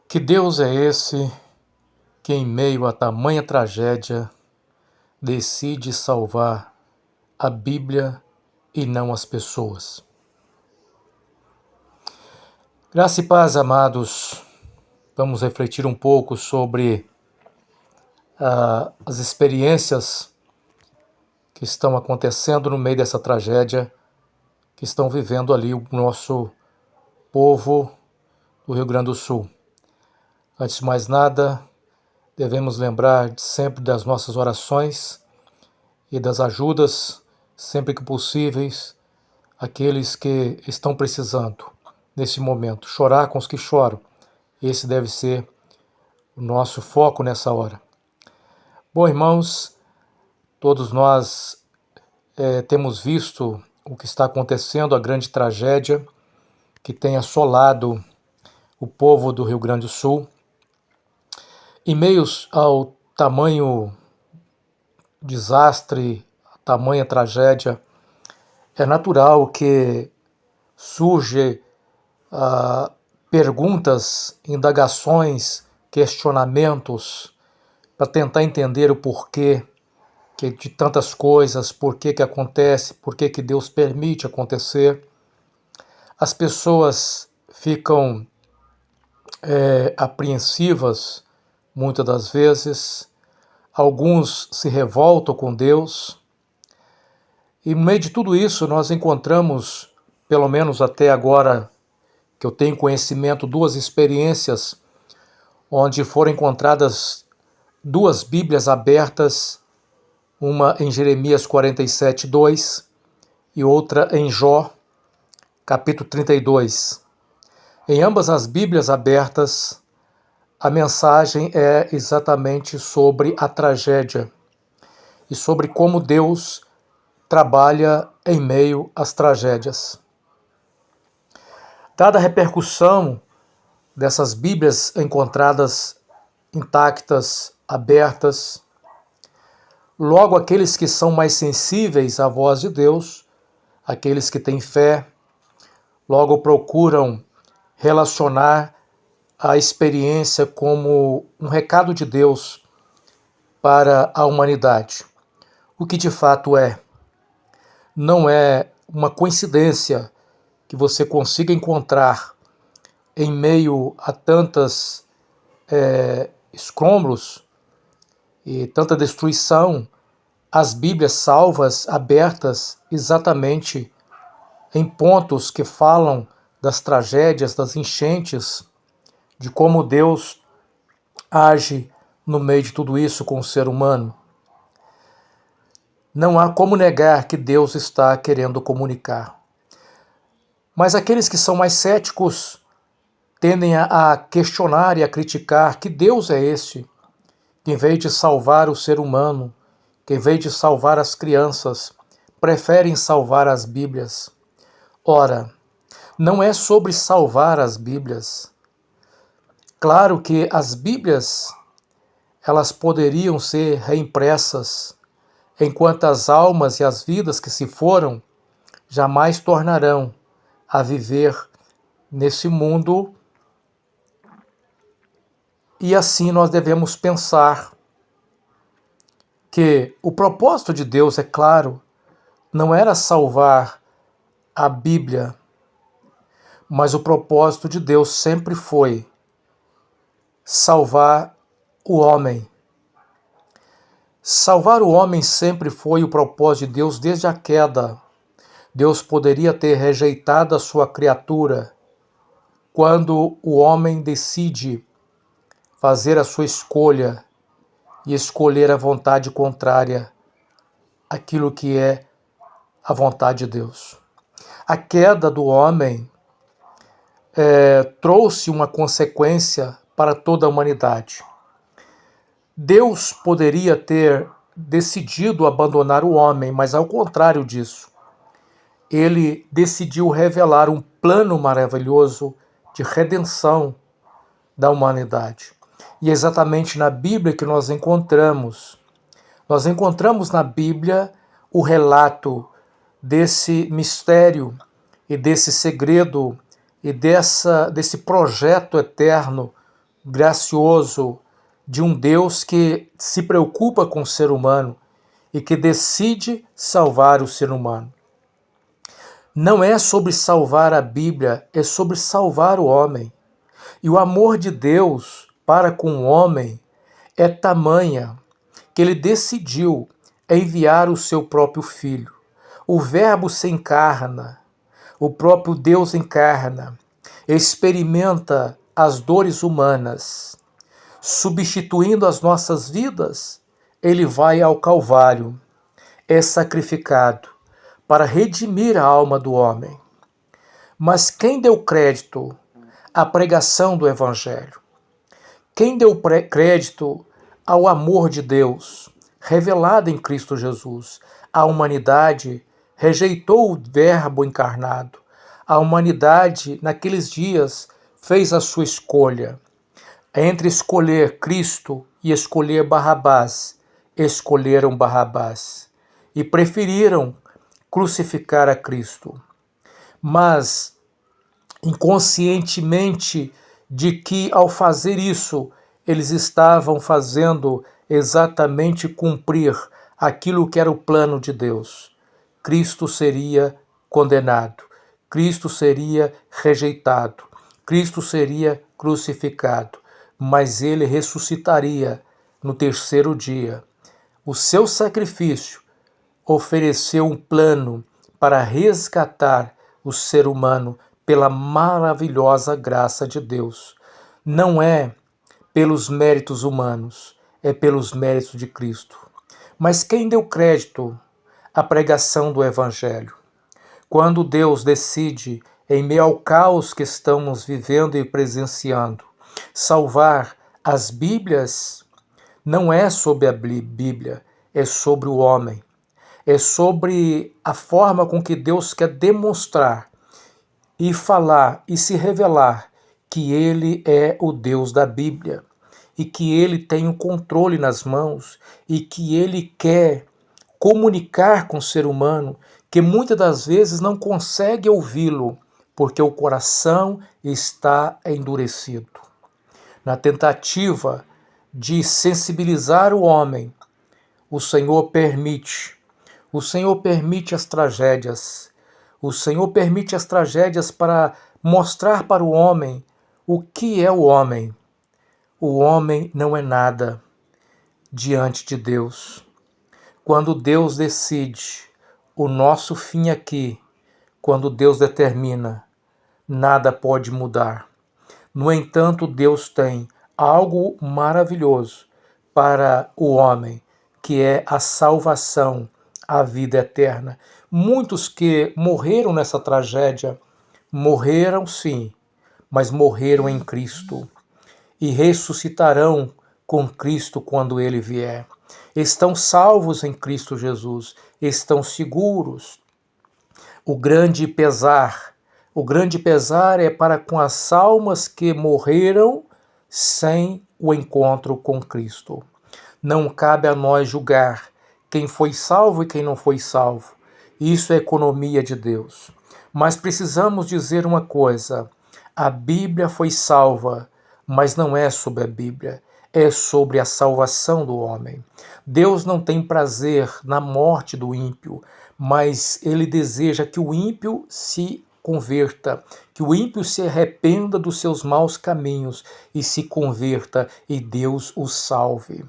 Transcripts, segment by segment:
Que Deus é esse que, em meio a tamanha tragédia, decide salvar a Bíblia e não as pessoas? Graça e paz, amados. Vamos refletir um pouco sobre as experiências que estão acontecendo no meio dessa tragédia, que estão vivendo ali o nosso povo do Rio Grande do Sul. Antes de mais nada, devemos lembrar sempre das nossas orações e das ajudas, sempre que possíveis, àqueles que estão precisando nesse momento. Chorar com os que choram. Esse deve ser o nosso foco nessa hora. Bom, irmãos, todos nós temos visto o que está acontecendo, a grande tragédia que tem assolado o povo do Rio Grande do Sul. Em meio ao tamanho desastre, a tamanha tragédia, é natural que surge perguntas, indagações, questionamentos para tentar entender o porquê de tantas coisas, por que acontece, por que Deus permite acontecer. As pessoas ficam apreensivas muitas das vezes, alguns se revoltam com Deus, e no meio de tudo isso nós encontramos, pelo menos até agora que eu tenho conhecimento, duas experiências onde foram encontradas duas Bíblias abertas, uma em Jeremias 47:2 e outra em Jó, capítulo 32. Em ambas as Bíblias abertas, a mensagem é exatamente sobre a tragédia e sobre como Deus trabalha em meio às tragédias. Dada a repercussão dessas Bíblias encontradas intactas, abertas, logo aqueles que são mais sensíveis à voz de Deus, aqueles que têm fé, logo procuram relacionar a experiência como um recado de Deus para a humanidade. O que de fato é. Não é uma coincidência que você consiga encontrar em meio a tantas escombros e tanta destruição, as Bíblias salvas, abertas exatamente em pontos que falam das tragédias, das enchentes, de como Deus age no meio de tudo isso com o ser humano. Não há como negar que Deus está querendo comunicar. Mas aqueles que são mais céticos tendem a questionar e a criticar que Deus é esse, que em vez de salvar o ser humano, que em vez de salvar as crianças, preferem salvar as Bíblias. Ora, não é sobre salvar as Bíblias. Claro que as Bíblias, elas poderiam ser reimpressas, enquanto as almas e as vidas que se foram jamais tornarão a viver nesse mundo. E assim nós devemos pensar que o propósito de Deus, é claro, não era salvar a Bíblia, mas o propósito de Deus sempre foi salvar o homem. Salvar o homem sempre foi o propósito de Deus desde a queda. Deus poderia ter rejeitado a sua criatura quando o homem decide fazer a sua escolha e escolher a vontade contrária àquilo que é a vontade de Deus. A queda do homem trouxe uma consequência para toda a humanidade. Deus poderia ter decidido abandonar o homem, mas ao contrário disso, ele decidiu revelar um plano maravilhoso de redenção da humanidade. E é exatamente na Bíblia que nós encontramos na Bíblia o relato desse mistério e desse segredo e desse projeto eterno gracioso de um Deus que se preocupa com o ser humano e que decide salvar o ser humano. Não é sobre salvar a Bíblia, é sobre salvar o homem. E o amor de Deus para com o homem é tamanha que ele decidiu enviar o seu próprio Filho. O Verbo se encarna, o próprio Deus encarna, experimenta as dores humanas, substituindo as nossas vidas, ele vai ao Calvário, é sacrificado para redimir a alma do homem. Mas quem deu crédito à pregação do Evangelho? Quem deu crédito ao amor de Deus revelado em Cristo Jesus? A humanidade rejeitou o Verbo encarnado. A humanidade, naqueles dias, fez a sua escolha. Entre escolher Cristo e escolher Barrabás, escolheram Barrabás e preferiram crucificar a Cristo. Mas, inconscientemente de que, ao fazer isso, eles estavam fazendo exatamente cumprir aquilo que era o plano de Deus. Cristo seria condenado, Cristo seria rejeitado, Cristo seria crucificado, mas ele ressuscitaria no terceiro dia. O seu sacrifício ofereceu um plano para resgatar o ser humano pela maravilhosa graça de Deus. Não é pelos méritos humanos, é pelos méritos de Cristo. Mas quem deu crédito à pregação do Evangelho? Quando Deus decide, em meio ao caos que estamos vivendo e presenciando, salvar as Bíblias, não é sobre a Bíblia, é sobre o homem. É sobre a forma com que Deus quer demonstrar e falar e se revelar que Ele é o Deus da Bíblia e que Ele tem o controle nas mãos e que Ele quer comunicar com o ser humano que muitas das vezes não consegue ouvi-lo porque o coração está endurecido. Na tentativa de sensibilizar o homem, o Senhor permite as tragédias. O Senhor permite as tragédias para mostrar para o homem o que é o homem. O homem não é nada diante de Deus. Quando Deus decide o nosso fim aqui, quando Deus determina, nada pode mudar. No entanto, Deus tem algo maravilhoso para o homem, que é a salvação, a vida eterna. Muitos que morreram nessa tragédia, morreram sim, mas morreram em Cristo e ressuscitarão com Cristo quando Ele vier. Estão salvos em Cristo Jesus, estão seguros. O grande pesar é para com as almas que morreram sem o encontro com Cristo. Não cabe a nós julgar quem foi salvo e quem não foi salvo. Isso é economia de Deus. Mas precisamos dizer uma coisa: a Bíblia foi salva, mas não é sobre a Bíblia, é sobre a salvação do homem. Deus não tem prazer na morte do ímpio, mas Ele deseja que o ímpio se converta, que o ímpio se arrependa dos seus maus caminhos e se converta e Deus o salve.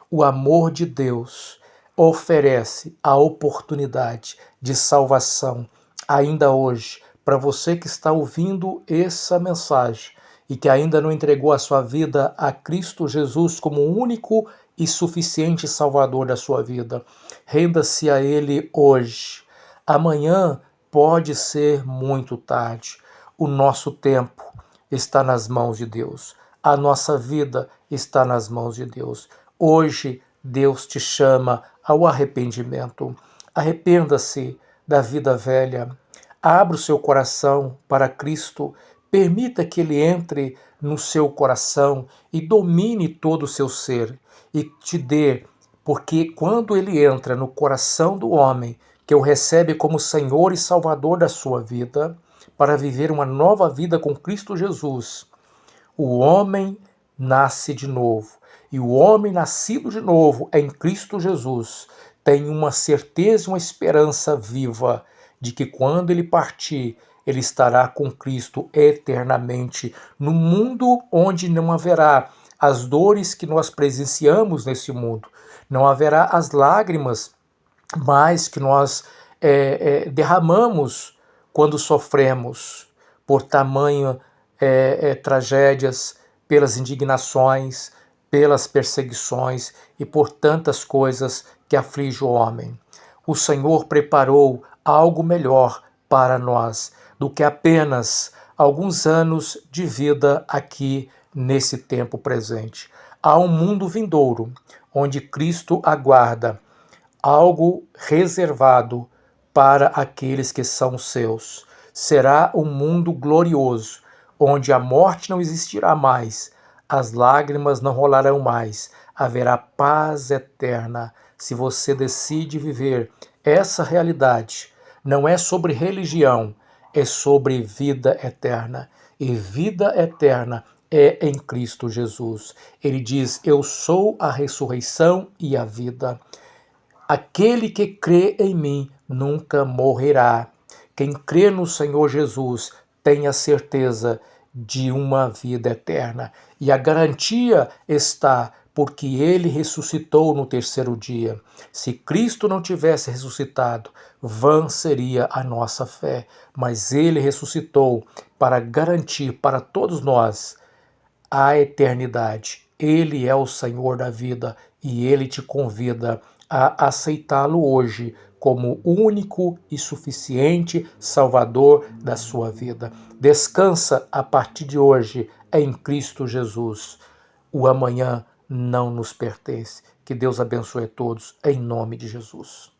O amor de Deus oferece a oportunidade de salvação ainda hoje para você que está ouvindo essa mensagem e que ainda não entregou a sua vida a Cristo Jesus como o único e suficiente Salvador da sua vida. Renda-se a Ele hoje. Amanhã pode ser muito tarde. O nosso tempo está nas mãos de Deus. A nossa vida está nas mãos de Deus. Hoje, Deus te chama ao arrependimento. Arrependa-se da vida velha. Abra o seu coração para Cristo. Permita que Ele entre no seu coração e domine todo o seu ser e te dê, porque quando Ele entra no coração do homem, que o recebe como Senhor e Salvador da sua vida, para viver uma nova vida com Cristo Jesus, o homem nasce de novo. E o homem nascido de novo em Cristo Jesus tem uma certeza, uma esperança viva de que quando ele partir, ele estará com Cristo eternamente, no mundo onde não haverá as dores que nós presenciamos nesse mundo, não haverá as lágrimas mais que nós derramamos quando sofremos por tamanho tragédias, pelas indignações, pelas perseguições e por tantas coisas que afligem o homem. O Senhor preparou algo melhor para nós do que apenas alguns anos de vida aqui nesse tempo presente. Há um mundo vindouro, onde Cristo aguarda algo reservado para aqueles que são seus. Será um mundo glorioso, onde a morte não existirá mais, as lágrimas não rolarão mais, haverá paz eterna. Se você decide viver essa realidade, não é sobre religião, é sobre vida eterna. E vida eterna é em Cristo Jesus. Ele diz: eu sou a ressurreição e a vida. Aquele que crê em mim nunca morrerá. Quem crê no Senhor Jesus tem a certeza de uma vida eterna. E a garantia está porque ele ressuscitou no terceiro dia. Se Cristo não tivesse ressuscitado, vã seria a nossa fé. Mas ele ressuscitou para garantir para todos nós a eternidade. Ele é o Senhor da vida e ele te convida a aceitá-lo hoje como único e suficiente Salvador da sua vida. Descansa a partir de hoje em Cristo Jesus. O amanhã não nos pertence. Que Deus abençoe a todos em nome de Jesus.